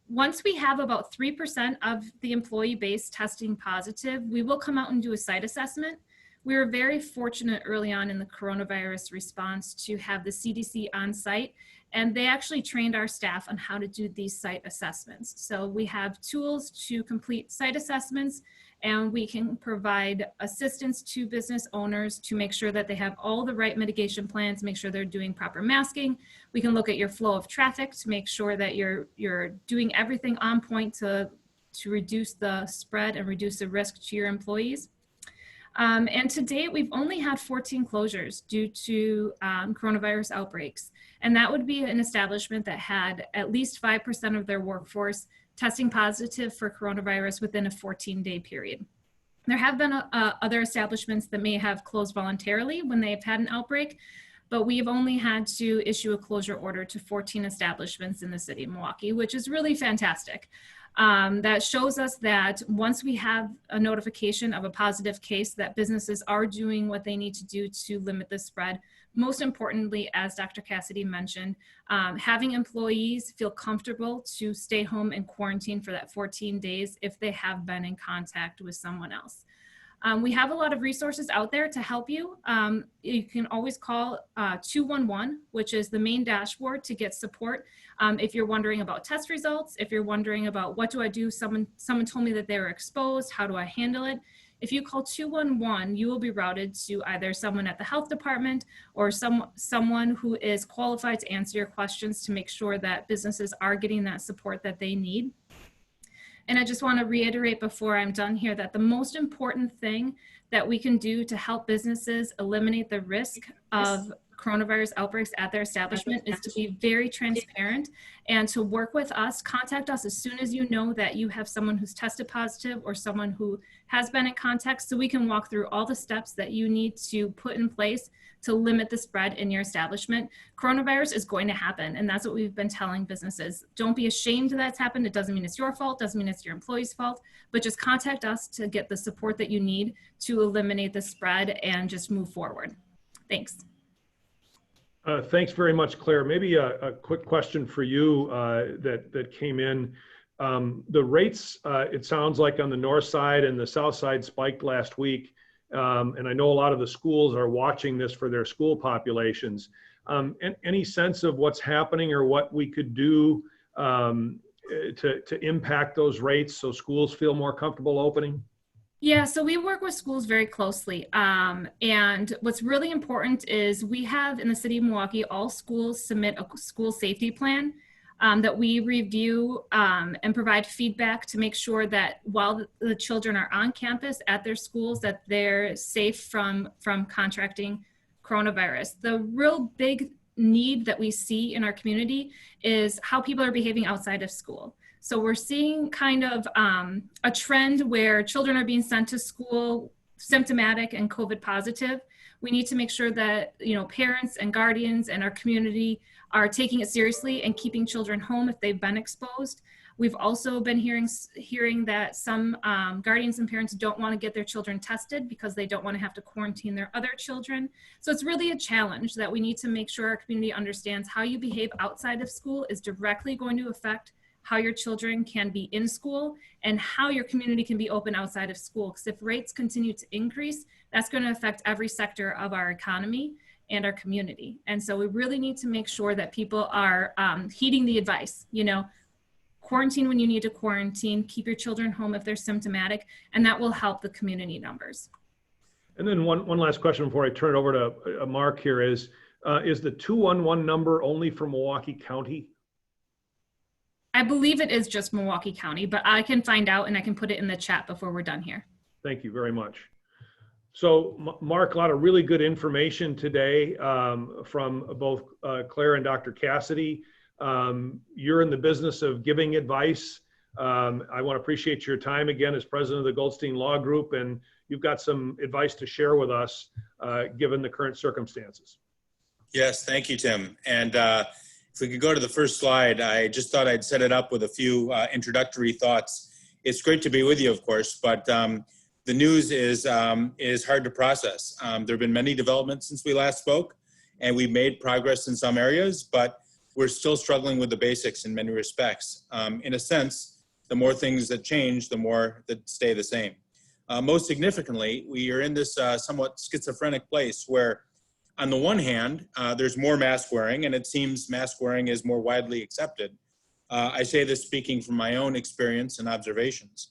Once we have about 3% of the employee base testing positive, we will come out and do a site assessment. We were very fortunate early on in the coronavirus response to have the CDC on site, and they actually trained our staff on how to do these site assessments. So we have tools to complete site assessments, and we can provide assistance to business owners to make sure that they have all the right mitigation plans, make sure they're doing proper masking. We can look at your flow of traffic to make sure that you're doing everything on point to reduce the spread and reduce the risk to your employees. And to date, we've only had 14 closures due to coronavirus outbreaks. And that would be an establishment that had at least 5% of their workforce testing positive for coronavirus within a 14-day period. There have been other establishments that may have closed voluntarily when they've had an outbreak, but we've only had to issue a closure order to 14 establishments in the city of Milwaukee, which is really fantastic. That shows us that once we have a notification of a positive case, that businesses are doing what they need to do to limit the spread. Most importantly, as Dr. Cassidy mentioned, having employees feel comfortable to stay home and quarantine for that 14 days if they have been in contact with someone else. We have a lot of resources out there to help you. You can always call 211, which is the main dashboard, to get support. If you're wondering about test results, if you're wondering about what do I do, someone told me that they were exposed, how do I handle it? If you call 211, you will be routed to either someone at the health department or someone who is qualified to answer your questions to make sure that businesses are getting that support that they need. And I just want to reiterate before I'm done here that the most important thing that we can do to help businesses eliminate the risk of coronavirus outbreaks at their establishment is to be very transparent and to work with us. Contact us as soon as you know that you have someone who's tested positive or someone who has been in contact, so we can walk through all the steps that you need to put in place to limit the spread in your establishment. Coronavirus is going to happen, and that's what we've been telling businesses. Don't be ashamed that it's happened. It doesn't mean it's your fault, doesn't mean it's your employee's fault, but just contact us to get the support that you need to eliminate the spread and just move forward. Thanks. Thanks very much, Claire. Maybe a quick question for you that came in. The rates, it sounds like on the north side and the south side spiked last week. And I know a lot of the schools are watching this for their school populations. Any sense of what's happening or what we could do to impact those rates so schools feel more comfortable opening? Yeah, so we work with schools very closely. And what's really important is we have in the city of Milwaukee, all schools submit a school safety plan that we review and provide feedback to make sure that while the children are on campus at their schools, that they're safe from contracting coronavirus. The real big need that we see in our community is how people are behaving outside of school. So we're seeing kind of a trend where children are being sent to school symptomatic and COVID positive. We need to make sure that, you know, parents and guardians and our community are taking it seriously and keeping children home if they've been exposed. We've also been hearing that some guardians and parents don't want to get their children tested because they don't want to have to quarantine their other children. So it's really a challenge that we need to make sure our community understands how you behave outside of school is directly going to affect how your children can be in school and how your community can be open outside of school. Because if rates continue to increase, that's going to affect every sector of our economy and our community. And so we really need to make sure that people are heeding the advice, you know, quarantine when you need to quarantine, keep your children home if they're symptomatic, and that will help the community numbers. And then one last question before I turn it over to Mark here is the 211 number only for Milwaukee County? I believe it is just Milwaukee County, but I can find out and I can put it in the chat before we're done here. Thank you very much. So Mark, a lot of really good information today from both Claire and Dr. Cassidy. You're in the business of giving advice. I want to appreciate your time again as president of the Goldstein Law Group, and you've got some advice to share with us given the current circumstances. Yes, thank you, Tim. And if we could go to the first slide, I just thought I'd set it up with a few introductory thoughts. It's great to be with you, of course, but the news is hard to process. There have been many developments since we last spoke, and we've made progress in some areas, but we're still struggling with the basics in many respects. In a sense, the more things that change, the more that stay the same. Most significantly, we are in this somewhat schizophrenic place where on the one hand, there's more mask wearing, and it seems mask wearing is more widely accepted. I say this speaking from my own experience and observations.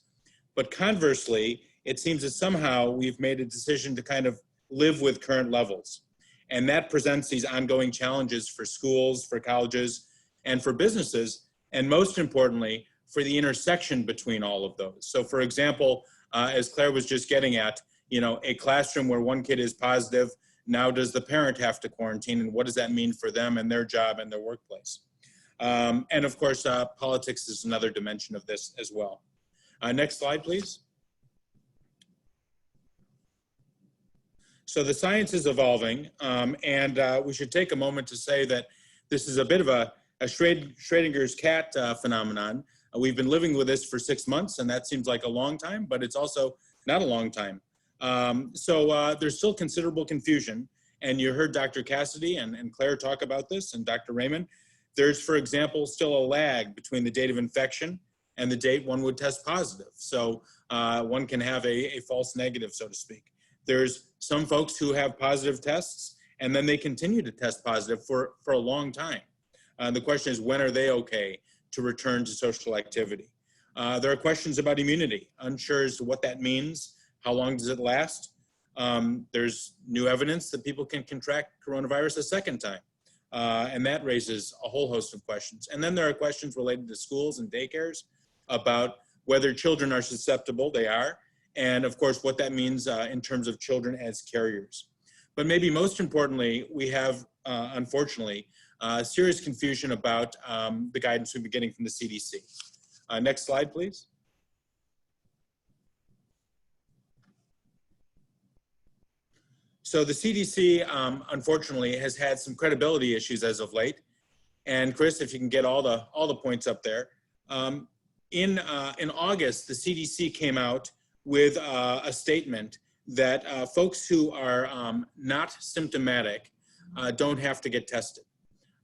But conversely, it seems that somehow we've made a decision to kind of live with current levels. And that presents these ongoing challenges for schools, for colleges, and for businesses, and most importantly, for the intersection between all of those. So for example, as Claire was just getting at, you know, a classroom where one kid is positive, now does the parent have to quarantine, and what does that mean for them and their job and their workplace? And of course, politics is another dimension of this as well. Next slide, please. So the science is evolving, and we should take a moment to say that this is a bit of a Schrodinger's cat phenomenon. We've been living with this for 6 months, and that seems like a long time, but it's also not a long time. So there's still considerable confusion, and you heard Dr. Cassidy and Claire talk about this, and Dr. Raymond. There's, for example, still a lag between the date of infection and the date one would test positive. So one can have a false negative, so to speak. There's some folks who have positive tests, and then they continue to test positive for a long time. The question is, when are they okay to return to social activity? There are questions about immunity, unsure as to what that means, How long does it last? There's new evidence that people can contract coronavirus a second time. And that raises a whole host of questions. And then there are questions related to schools and daycares about whether children are susceptible. They are. And of course, what that means in terms of children as carriers. But maybe most importantly, we have, unfortunately, serious confusion about the guidance we've been getting from the CDC. Next slide, please. So the CDC, unfortunately, has had some credibility issues as of late. And Chris, if you can get all the points up there. In August, the CDC came out with a statement that folks who are not symptomatic don't have to get tested.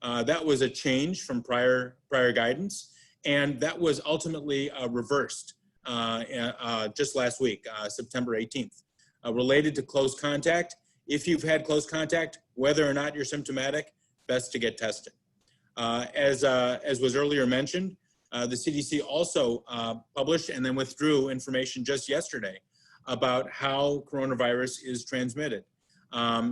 That was a change from prior guidance, and that was ultimately reversed just last week, September 18th, related to close contact. If you've had close contact, whether or not you're symptomatic, best to get tested. As was earlier mentioned, the CDC also published and then withdrew information just yesterday about how coronavirus is transmitted.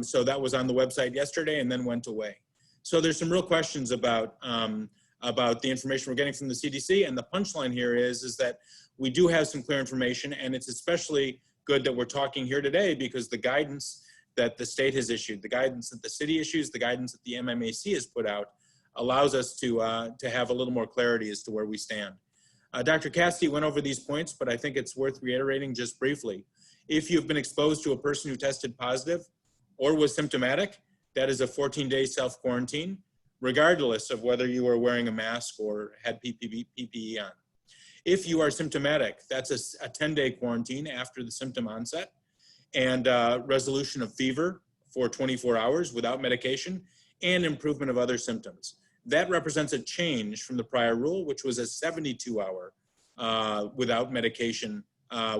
So that was on the website yesterday and then went away. So there's some real questions about the information we're getting from the CDC, and the punchline here is that we do have some clear information, and it's especially good that we're talking here today because the guidance that the state has issued, the guidance that the city issues, the guidance that the MMAC has put out allows us to have a little more clarity as to where we stand. Dr. Cassidy went over these points, but I think it's worth reiterating just briefly. If you've been exposed to a person who tested positive or was symptomatic, that is a 14-day self-quarantine, regardless of whether you were wearing a mask or had PPE on. If you are symptomatic, that's a 10-day quarantine after the symptom onset and resolution of fever for 24 hours without medication and improvement of other symptoms. That represents a change from the prior rule, which was a 72-hour without medication,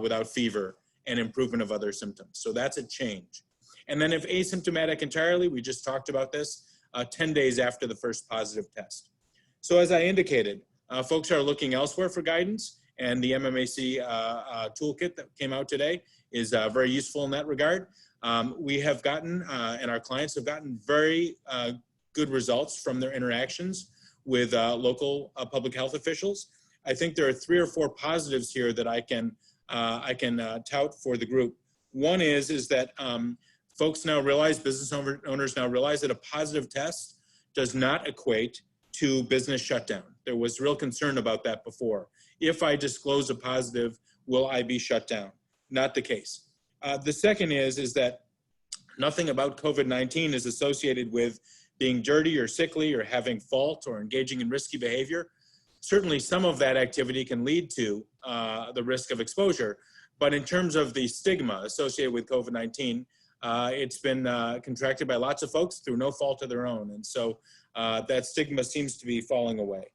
without fever, and improvement of other symptoms. So that's a change. And then if asymptomatic entirely, we just talked about this, 10 days after the first positive test. So as I indicated, folks are looking elsewhere for guidance, and the MMAC toolkit that came out today is very useful in that regard. We have gotten, and our clients have gotten very good results from their interactions with local public health officials. I think there are 3 or 4 positives here that I can tout for the group. One is that folks now realize, business owners now realize that a positive test does not equate to business shutdown. There was real concern about that before. If I disclose a positive, will I be shut down? Not the case. The second is that nothing about COVID-19 is associated with being dirty or sickly or having fault or engaging in risky behavior. Certainly some of that activity can lead to the risk of exposure, but in terms of the stigma associated with COVID-19, it's been contracted by lots of folks through no fault of their own. And so that stigma seems to be falling away.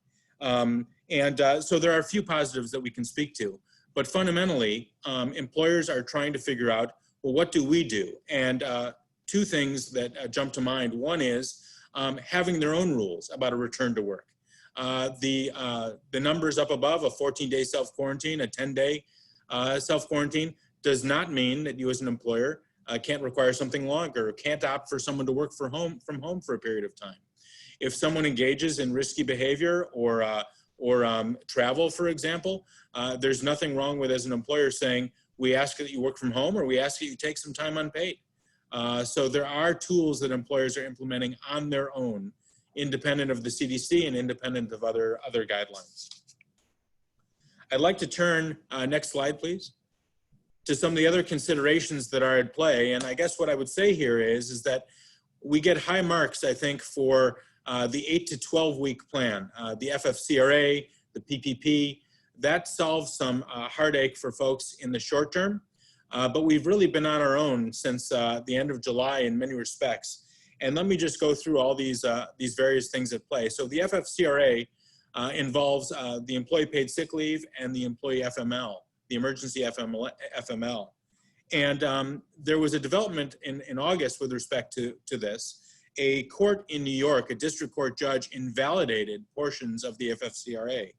So there are a few positives that we can speak to, but fundamentally, employers are trying to figure out, well, what do we do? And 2 things that jump to mind. One is having their own rules about a return to work. The numbers up above, a 14-day self-quarantine, a 10-day self-quarantine, does not mean that you as an employer can't require something longer, or can't opt for someone to work from home for a period of time. If someone engages in risky behavior or travel, for example, there's nothing wrong with, as an employer, saying, we ask that you work from home, or we ask that you take some time unpaid. So there are tools that employers are implementing on their own, independent of the CDC and independent of other guidelines. I'd like to turn, next slide, please, to some of the other considerations that are at play. And I guess what I would say here is that we get high marks, I think, for the 8 to 12 week plan, the FFCRA, the PPP. That solves some heartache for folks in the short term, but we've really been on our own since the end of July in many respects. And let me just go through all these various things at play. So the FFCRA involves the employee paid sick leave and the employee FML, the emergency FML. And there was a development in August with respect to this. A court in New York, a district court judge, invalidated portions of the FFCRA.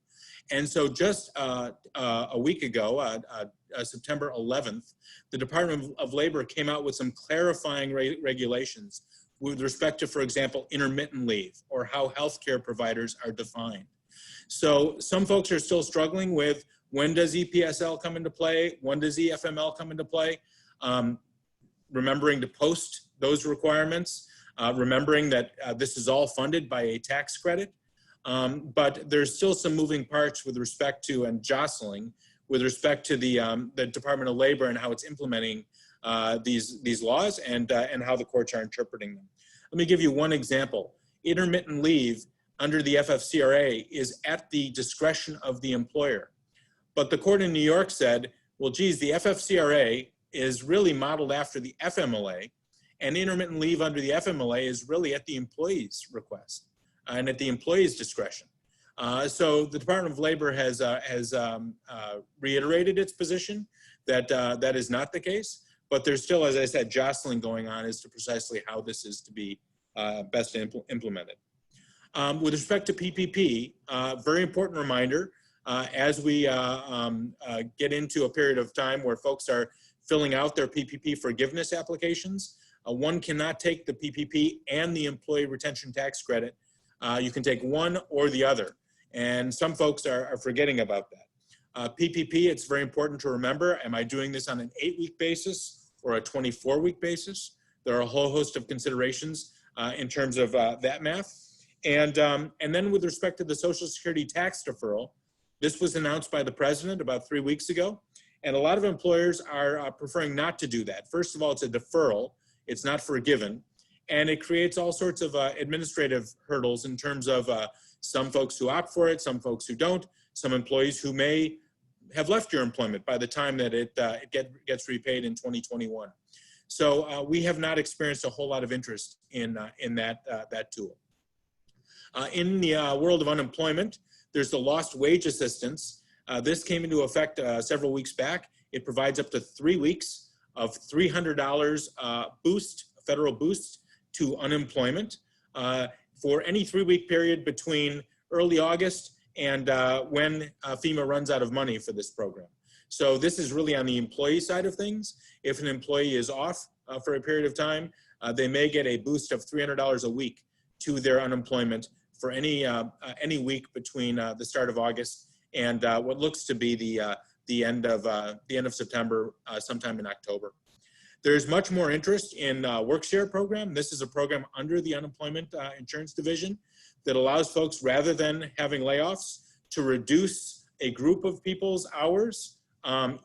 And so just a week ago, September 11th, the Department of Labor came out with some clarifying regulations with respect to, for example, intermittent leave or how healthcare providers are defined. So some folks are still struggling with when does EPSL come into play? When does EFML come into play? Remembering to post those requirements, remembering that this is all funded by a tax credit. But there's still some moving parts with respect to and jostling with respect to the Department of Labor and how it's implementing these laws and how the courts are interpreting them. Let me give you one example. Intermittent leave under the FFCRA is at the discretion of the employer. But the court in New York said, well, geez, the FFCRA is really modeled after the FMLA, and intermittent leave under the FMLA is really at the employee's request and at the employee's discretion. So the Department of Labor has reiterated its position that that is not the case, but there's still, as I said, jostling going on as to precisely how this is to be best implemented. With respect to PPP, very important reminder, as we get into a period of time where folks are filling out their PPP forgiveness applications, one cannot take the PPP and the employee retention tax credit. You can take one or the other. And some folks are forgetting about that. PPP, it's very important to remember, am I doing this on an 8-week basis or a 24-week basis? There are a whole host of considerations in terms of that math. And then with respect to the Social Security tax deferral, this was announced by the president about 3 weeks ago. And a lot of employers are preferring not to do that. First of all, it's a deferral. It's not forgiven. And it creates all sorts of administrative hurdles in terms of some folks who opt for it, some folks who don't, some employees who may have left your employment by the time that it gets repaid in 2021. So we have not experienced a whole lot of interest in that tool. In the world of unemployment, there's the lost wage assistance. This came into effect several weeks back. It provides up to 3 weeks of $300 federal boost to unemployment for any 3-week period between early August and when FEMA runs out of money for this program. So this is really on the employee side of things. If an employee is off for a period of time, they may get a boost of $300 a week to their unemployment for any week between the start of August and what looks to be the end of September, sometime in October. There's much more interest in WorkShare program. This is a program under the Unemployment Insurance Division that allows folks, rather than having layoffs, to reduce a group of people's hours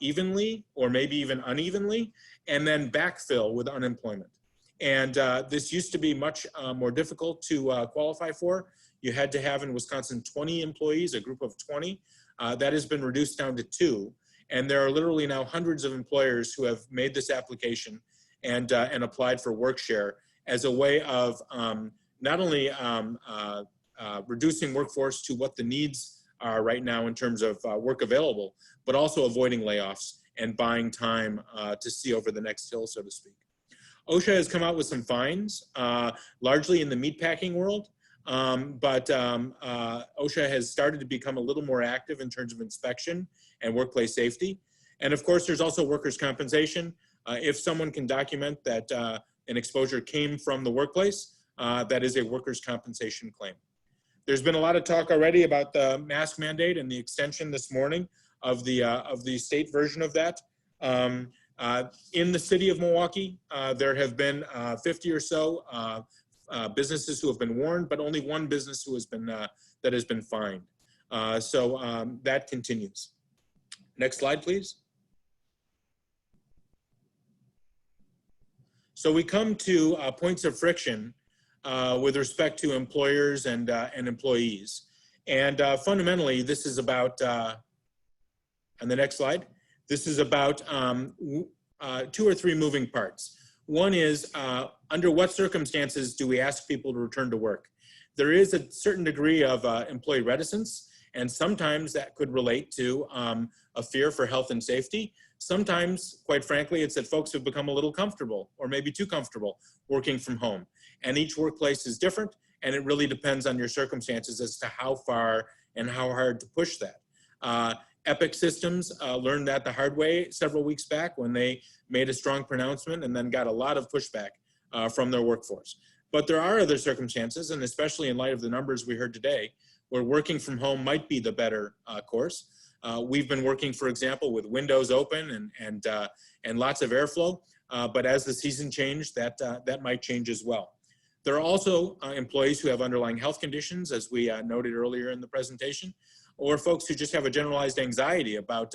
evenly or maybe even unevenly, and then backfill with unemployment. And this used to be much more difficult to qualify for. You had to have in Wisconsin 20 employees, a group of 20. That has been reduced down to 2. And there are literally now hundreds of employers who have made this application and applied for WorkShare as a way of not only reducing workforce to what the needs are right now in terms of work available, but also avoiding layoffs and buying time to see over the next hill, so to speak. OSHA has come out with some fines, largely in the meatpacking world, but OSHA has started to become a little more active in terms of inspection and workplace safety. And of course, there's also workers' compensation. If someone can document that an exposure came from the workplace, that is a workers' compensation claim. There's been a lot of talk already about the mask mandate and the extension this morning of the state version of that. In the city of Milwaukee, there have been 50 or so businesses who have been warned, but only one business who has been that has been fined. So that continues. Next slide, please. So we come to points of friction with respect to employers and employees. And fundamentally, this is about, on the next slide, this is about 2 or 3 moving parts. One is, under what circumstances do we ask people to return to work? There is a certain degree of employee reticence, and sometimes that could relate to a fear for health and safety. Sometimes, quite frankly, it's that folks have become a little comfortable, or maybe too comfortable, working from home. And each workplace is different, and it really depends on your circumstances as to how far and how hard to push that. Epic Systems learned that the hard way several weeks back when they made a strong pronouncement and then got a lot of pushback from their workforce. But there are other circumstances, and especially in light of the numbers we heard today, where working from home might be the better course. We've been working, for example, with windows open and lots of airflow, but as the season changed, that might change as well. There are also employees who have underlying health conditions, as we noted earlier in the presentation, or folks who just have a generalized anxiety about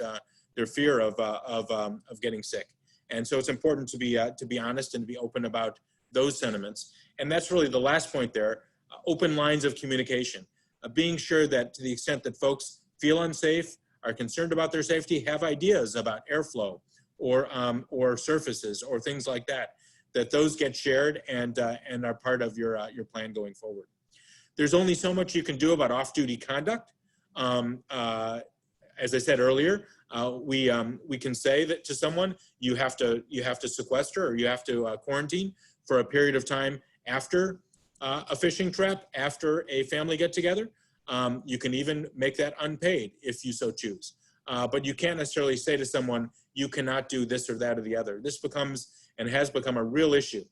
their fear of getting sick. And so it's important to be honest and to be open about those sentiments. And that's really the last point there, open lines of communication. Being sure that to the extent that folks feel unsafe, are concerned about their safety, have ideas about airflow or surfaces or things like that, that those get shared and are part of your plan going forward. There's only so much you can do about off-duty conduct. As I said earlier, we can say that to someone, you have to sequester or you have to quarantine for a period of time after a fishing trap, after a family get-together. You can even make that unpaid if you so choose. But you can't necessarily say to someone, you cannot do this or that or the other. This becomes and has become a real issue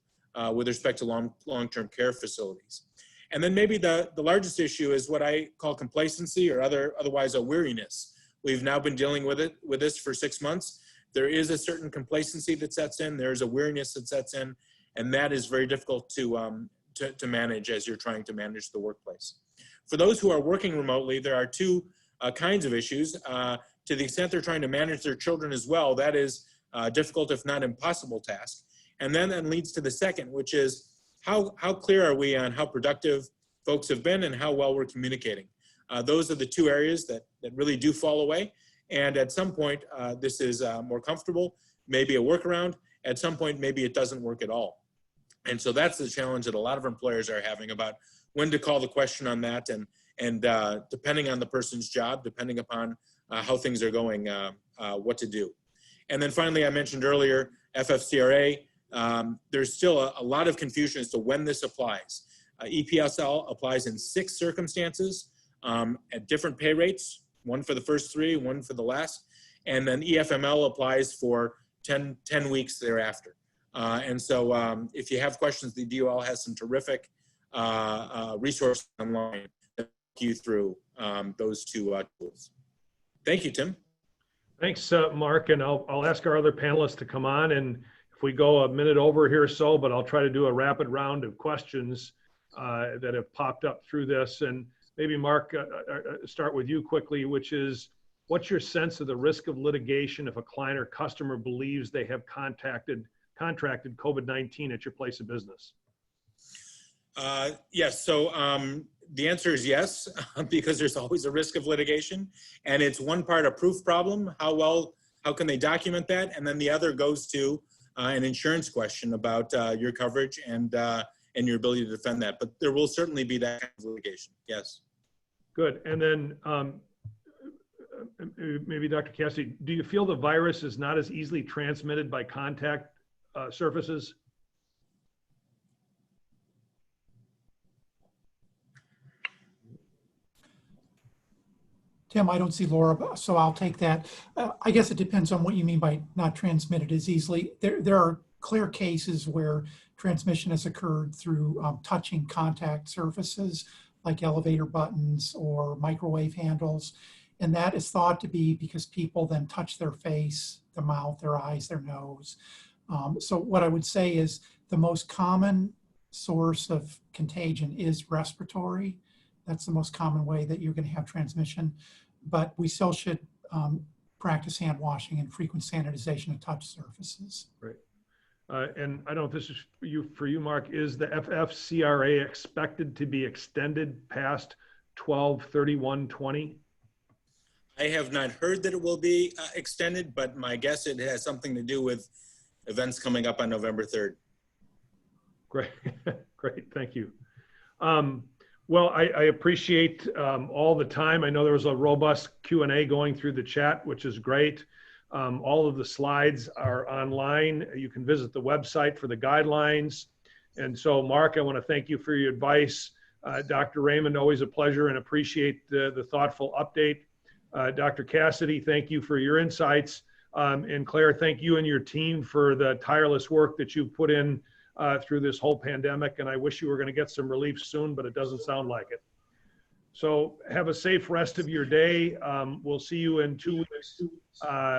with respect to long-term care facilities. And then maybe the largest issue is what I call complacency or otherwise a weariness. We've now been dealing with this for 6 months. There is a certain complacency that sets in. There's a weariness that sets in, and that is very difficult to manage as you're trying to manage the workplace. For those who are working remotely, there are two kinds of issues. To the extent they're trying to manage their children as well, that is a difficult, if not impossible task. And then that leads to the second, which is how clear are we on how productive folks have been and how well we're communicating. Those are the two areas that really do fall away. And at some point, this is more comfortable, maybe a workaround. At some point, maybe it doesn't work at all. And so that's the challenge that a lot of employers are having about when to call the question on that, and depending on the person's job, depending upon how things are going, what to do. And then finally, I mentioned earlier, FFCRA, there's still a lot of confusion as to when this applies. EPSL applies in 6 circumstances at different pay rates, one for the first 3, one for the last, and then EFML applies for 10 weeks thereafter. And so if you have questions, the DOL has some terrific resources online that walk you through those two tools. Thank you, Tim. Thanks, Mark, and I'll ask our other panelists to come on, and if we go a minute over here or so, but I'll try to do a rapid round of questions that have popped up through this. And maybe Mark, start with you quickly, which is, what's your sense of the risk of litigation if a client or customer believes they have contracted COVID-19 at your place of business? Yes, so the answer is yes, because there's always a risk of litigation, and it's one part a proof problem, how can they document that, and then the other goes to an insurance question about your coverage and your ability to defend that. But there will certainly be that kind of litigation, yes. Good, and then maybe Dr. Cassidy, do you feel the virus is not as easily transmitted by contact surfaces? Tim, I don't see Laura, so I'll take that. I guess it depends on what you mean by not transmitted as easily. There are clear cases where transmission has occurred through touching contact surfaces like elevator buttons or microwave handles. And that is thought to be because people then touch their face, their mouth, their eyes, their nose. So what I would say is the most common source of contagion is respiratory. That's the most common way that you're going to have transmission. But we still should practice hand washing and frequent sanitization of touch surfaces. Right. And I don't know if this is for you, Mark, is the FFCRA expected to be extended past 12/31/20? I have not heard that it will be extended, but my guess it has something to do with events coming up on November 3rd. Great, great, thank you. Well, I appreciate all the time. I know there was a robust Q&A going through the chat, which is great. All of the slides are online. You can visit the website for the guidelines. And so, Mark, I want to thank you for your advice. Dr. Raymond, always a pleasure, and appreciate the thoughtful update. Dr. Cassidy, thank you for your insights. And Claire, thank you and your team for the tireless work that you've put in through this whole pandemic. And I wish you were going to get some relief soon, but it doesn't sound like it. So have a safe rest of your day. We'll see you in 2 weeks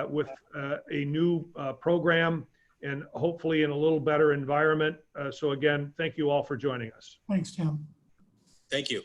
with a new program and hopefully in a little better environment. So again, thank you all for joining us. Thanks, Tim. Thank you.